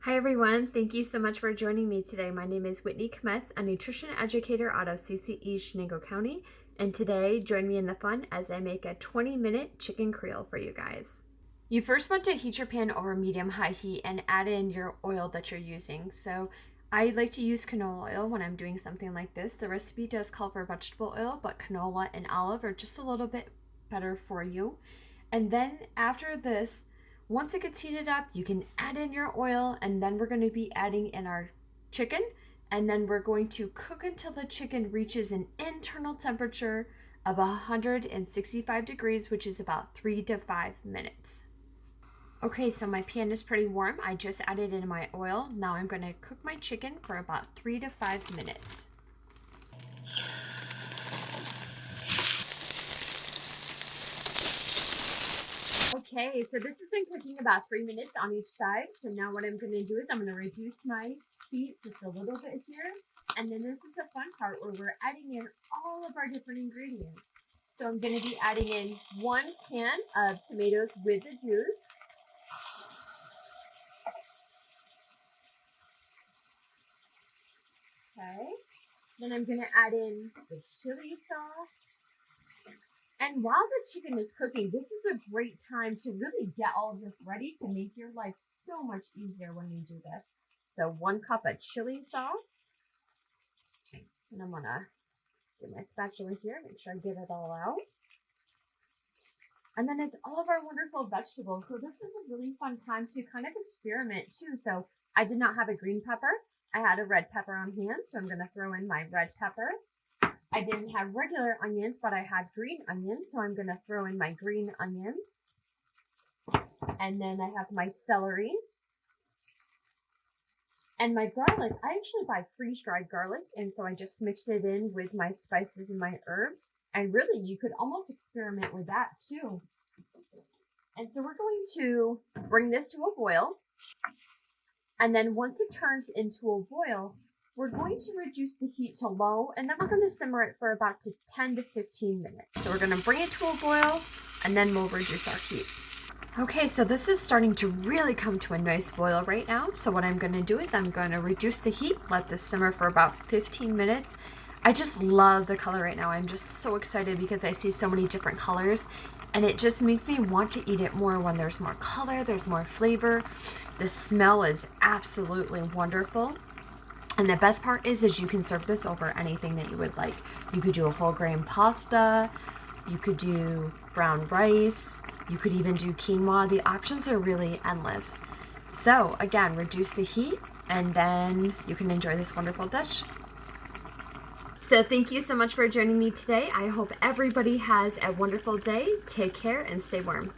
Hi everyone, thank you so much for joining me today. My name is Whitney Kmetz, a nutrition educator out of CCE, Chenango County, and today join me in the fun as I make a 20-minute chicken Creole for you guys. You first want to heat your pan over medium-high heat and add in your oil that you're using. So I like to use canola oil when I'm doing something like this. The recipe does call for vegetable oil, but canola and olive are just a little bit better for you. And then after this, once it gets heated up, you can add in your oil, and then we're going to be adding in our chicken, and then we're going to cook until the chicken reaches an internal temperature of 165 degrees, which is about 3 to 5 minutes. Okay, so my pan is pretty warm. I just added in my oil. Now I'm going to cook my chicken for about 3 to 5 minutes. Okay, so this has been cooking about 3 minutes on each side. So now what I'm going to do is I'm going to reduce my heat just a little bit here. And then this is the fun part where we're adding in all of our different ingredients. So I'm going to be adding in 1 can of tomatoes with the juice. Okay, then I'm going to add in the chili sauce. And while the chicken is cooking, this is a great time to really get all of this ready to make your life so much easier when you do this. So 1 cup of chili sauce. And I'm gonna get my spatula here, make sure I get it all out. And then it's all of our wonderful vegetables. So this is a really fun time to kind of experiment too. So I did not have a green pepper. I had a red pepper on hand, so I'm gonna throw in my red pepper. I didn't have regular onions, but I had green onions, so I'm going to throw in my green onions. And then I have my celery. And my garlic, I actually buy freeze-dried garlic, and so I just mixed it in with my spices and my herbs. And really, you could almost experiment with that too. And so we're going to bring this to a boil. And then once it turns into a boil, we're going to reduce the heat to low, and then we're going to simmer it for about 10 to 15 minutes. So we're going to bring it to a boil, and then we'll reduce our heat. Okay, so this is starting to really come to a nice boil right now. So what I'm going to do is I'm going to reduce the heat, let this simmer for about 15 minutes. I just love the color right now. I'm just so excited because I see so many different colors, and it just makes me want to eat it more when there's more color, there's more flavor. The smell is absolutely wonderful. And the best part is you can serve this over anything that you would like. You could do a whole grain pasta, you could do brown rice, you could even do quinoa. The options are really endless. So again, reduce the heat, and then you can enjoy this wonderful dish. So thank you so much for joining me today. I hope everybody has a wonderful day. Take care and stay warm.